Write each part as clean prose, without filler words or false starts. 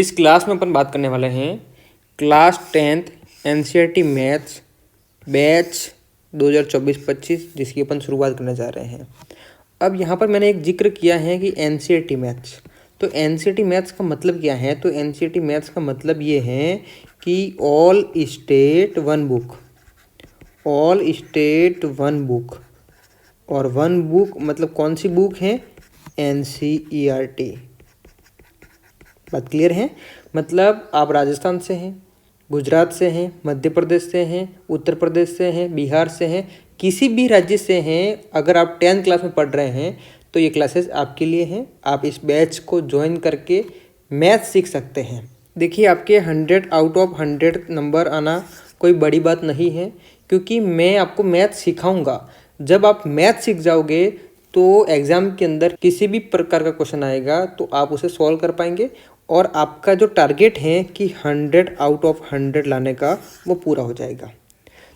इस क्लास में अपन बात करने वाले हैं class 10th NCERT maths batch 2024-25 जिसकी अपन शुरुआत करने जा रहे हैं। अब यहाँ पर मैंने एक जिक्र किया है कि एनसीईआरटी मैथ्स, तो एनसीईआरटी मैथ्स का मतलब क्या है? तो एनसीईआरटी मैथ्स का मतलब ये है कि all state one book, all state one book, और वन बुक मतलब कौन सी बुक है? एनसीईआरटी। बात क्लियर है? मतलब आप राजस्थान से हैं, गुजरात से हैं, मध्य प्रदेश से हैं, उत्तर प्रदेश से हैं, बिहार से हैं, किसी भी राज्य से हैं, अगर आप 10th क्लास में पढ़ रहे हैं तो ये क्लासेस आपके लिए हैं। आप इस बैच को ज्वाइन करके मैथ सीख सकते हैं। देखिए, आपके 100 आउट ऑफ 100 नंबर आना कोई बड़ी बात नहीं है, क्योंकि मैं आपको मैथ सिखाऊंगा। जब आप मैथ सीख जाओगे तो एग्ज़ाम के अंदर किसी भी प्रकार का क्वेश्चन आएगा तो आप उसे सॉल्व कर पाएंगे, और आपका जो टारगेट है कि 100 आउट ऑफ 100 लाने का, वो पूरा हो जाएगा।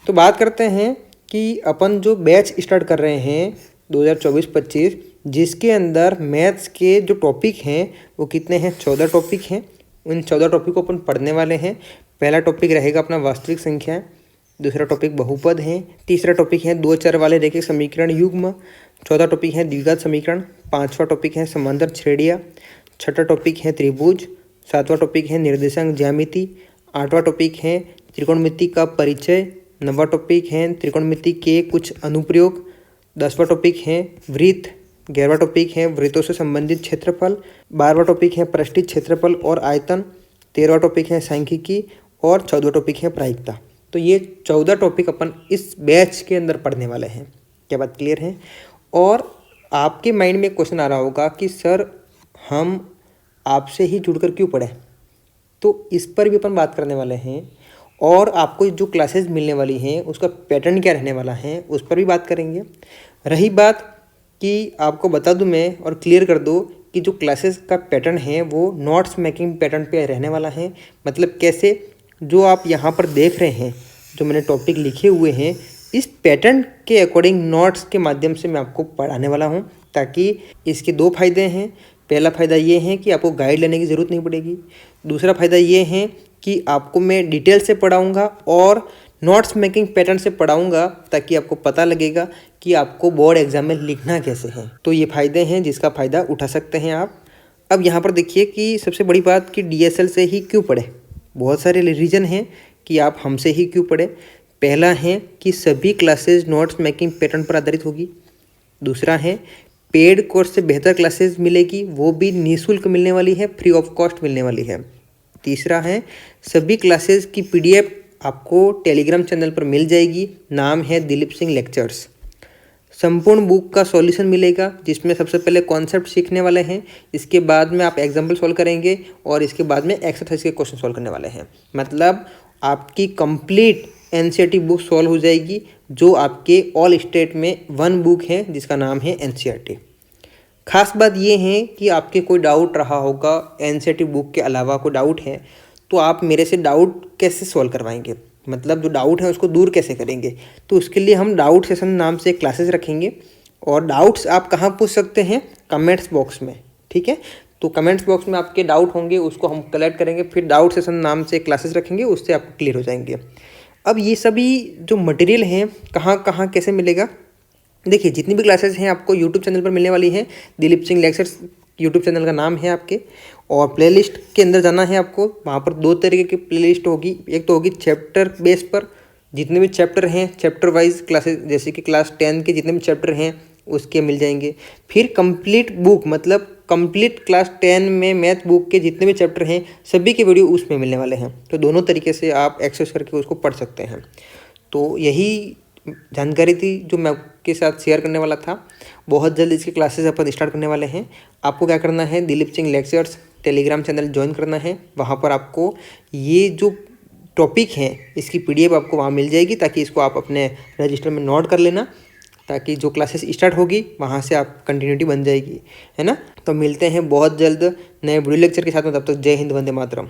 तो बात करते हैं कि अपन जो बैच स्टार्ट कर रहे हैं 2024-25, जिसके अंदर मैथ्स के जो टॉपिक हैं वो कितने हैं? 14 टॉपिक हैं। उन 14 टॉपिक को अपन पढ़ने वाले हैं। पहला टॉपिक रहेगा अपना वास्तविक संख्या, दूसरा टॉपिक बहुपद है, तीसरा टॉपिक है दो चर वाले रेखिक समीकरण युग्म, चौथा टॉपिक है द्विघात समीकरण, पांचवा टॉपिक है समांतर श्रेणियाँ, छठा टॉपिक है त्रिभुज, सातवां टॉपिक है निर्देशांक ज्यामिति, आठवां टॉपिक है त्रिकोणमिति का परिचय, नौवां टॉपिक है त्रिकोणमिति के कुछ अनुप्रयोग, 10वां टॉपिक है वृत्त, 11वां टॉपिक है वृत्तों से संबंधित क्षेत्रफल, 12वां टॉपिक है पृष्ठीय क्षेत्रफल और आयतन, 13वां टॉपिक है सांख्यिकी और 14वां टॉपिक है प्रायिकता। तो ये 14 टॉपिक अपन इस बैच के अंदर पढ़ने वाले हैं। क्या बात क्लियर है? और आपके माइंड में क्वेश्चन आ रहा होगा कि सर हम आपसे ही जुड़कर क्यों पढ़ें? तो इस पर भी अपन बात करने वाले हैं, और आपको जो क्लासेस मिलने वाली हैं उसका पैटर्न क्या रहने वाला है उस पर भी बात करेंगे। रही बात कि आपको बता दूं मैं और क्लियर कर दूं कि जो क्लासेस का पैटर्न है वो नोट्स मेकिंग पैटर्न पे रहने वाला है। मतलब कैसे? जो आप यहाँ पर देख रहे हैं, जो मैंने टॉपिक लिखे हुए हैं, इस पैटर्न के अकॉर्डिंग नोट्स के माध्यम से मैं आपको पढ़ाने वाला हूँ, ताकि इसके दो फायदे हैं। पहला फ़ायदा ये है कि आपको गाइड लेने की ज़रूरत नहीं पड़ेगी। दूसरा फ़ायदा ये है कि आपको मैं डिटेल से पढ़ाऊँगा और नोट्स मेकिंग पैटर्न से पढ़ाऊँगा, ताकि आपको पता लगेगा कि आपको बोर्ड एग्जाम में लिखना कैसे है। तो ये फ़ायदे हैं जिसका फ़ायदा उठा सकते हैं आप। अब यहाँ पर देखिए कि सबसे बड़ी बात कि DSL से ही क्यों पढ़े। बहुत सारे रीज़न हैं कि आप हमसे ही क्यों पढ़े। पहला है कि सभी क्लासेज नोट्स मेकिंग पैटर्न पर आधारित होगी। दूसरा है पेड कोर्स से बेहतर क्लासेस मिलेगी, वो भी निःशुल्क मिलने वाली है, फ्री ऑफ कॉस्ट मिलने वाली है। तीसरा है सभी क्लासेस की PDF आपको टेलीग्राम चैनल पर मिल जाएगी, नाम है दिलीप सिंह लेक्चर्स। संपूर्ण बुक का सॉल्यूशन मिलेगा, जिसमें सबसे पहले कॉन्सेप्ट सीखने वाले हैं, इसके बाद में आप एग्जाम्पल सॉल्व करेंगे और इसके बाद में एक्सरसाइज के क्वेश्चन सॉल्व करने वाले हैं। मतलब आपकी कंप्लीट एनसीईआरटी बुक सॉल्व हो जाएगी, जो आपके ऑल स्टेट में वन बुक है जिसका नाम है एनसीईआरटी। खास बात ये है कि आपके कोई डाउट रहा होगा एनसीईआरटी बुक के अलावा, कोई डाउट है तो आप मेरे से डाउट कैसे सॉल्व करवाएंगे? मतलब जो डाउट है उसको दूर कैसे करेंगे? तो उसके लिए हम डाउट सेशन नाम से क्लासेस रखेंगे, और डाउट्स आप कहाँ पूछ सकते हैं? कमेंट्स बॉक्स में। ठीक है, तो कमेंट्स बॉक्स में आपके डाउट होंगे, उसको हम कलेक्ट करेंगे, फिर डाउट सेशन नाम से क्लासेस रखेंगे, उससे आपको क्लियर हो जाएंगे। अब ये सभी जो मटेरियल हैं कहाँ कहाँ कैसे मिलेगा? देखिए, जितनी भी क्लासेस हैं आपको यूट्यूब चैनल पर मिलने वाली हैं। Dilip Singh lectures YouTube channel का नाम है आपके, और प्लेलिस्ट के अंदर जाना है आपको। वहाँ पर दो तरीके की प्लेलिस्ट होगी। एक तो होगी चैप्टर बेस पर, जितने भी चैप्टर हैं चैप्टर वाइज क्लासेस, जैसे कि क्लास 10 के जितने भी चैप्टर हैं उसके मिल जाएंगे। फिर कंप्लीट बुक, मतलब कंप्लीट क्लास 10 में मैथ बुक के जितने भी चैप्टर हैं सभी के वीडियो उसमें मिलने वाले हैं। तो दोनों तरीके से आप एक्सेस करके उसको पढ़ सकते हैं। तो यही जानकारी थी जो मैं आपके साथ शेयर करने वाला था। बहुत जल्द इसकी क्लासेस अपन स्टार्ट करने वाले हैं। आपको क्या करना है? Dilip Singh lectures Telegram channel join करना है। वहाँ पर आपको ये जो टॉपिक हैं इसकी PDF आपको वहाँ मिल जाएगी, ताकि इसको आप अपने रजिस्टर में नोट कर लेना, ताकि जो क्लासेस स्टार्ट होगी वहाँ से आप कंटिन्यूटी बन जाएगी, है ना। तो मिलते हैं बहुत जल्द नए वीडियो लेक्चर के साथ में। तब तक जय हिंद, वंदे मातरम।